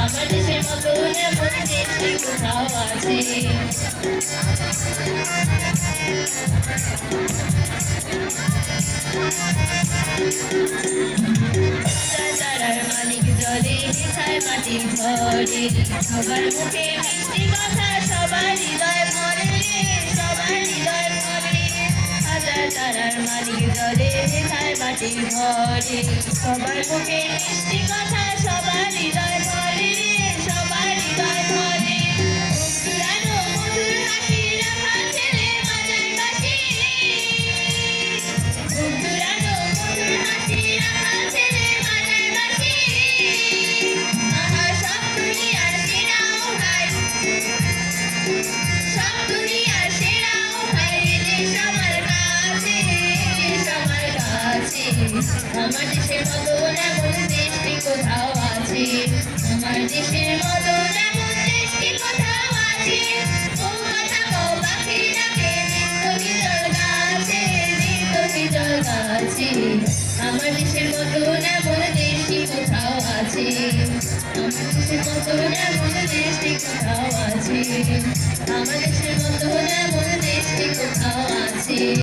আমার দেশের মতো এমন দেশটি কোথাও আছে। তারার মালিক জলে মিশায় মাটির ঘরে, সবার মুখে মিষ্টি কথা, সবার হৃদয় ভরে, সবার হৃদয় ভরে। হাজার তারার মালিক জলে মিশায় মাটির ঘরে, সবার মুখে মিষ্টি কথা, সবার হৃদয় ভরে, সবার হৃদয় ভরে। পুরানো মধুর হাসি রাখা ছেলে বাজায় বাঁশি, পুরানো মধুর হাসি রাখা ছেলে বাজায় বাঁশি। আহা সব দুনিয়ার সেরাও ভাই, সব দুনিয়ার সেরাও ভাই, দেশ আমার কাছে, দেশ আমার কাছে। আমার দেশের মতো এমন দেশটি কোথাও আছে, আমার দেশের মতো এমন দেশটি কোথাও আছে। ও কথা কও পাখি ডাকে নিত্য বিরল গাছে, নিত্য বিরল গাছে। আমার দেশের মতো এমন দেশটি কোথাও আছে, আমার দেশের মতো এমন দেশটি কোথাও আছে, আমার দেশের মতো এমন দেশটি কোথাও আছে।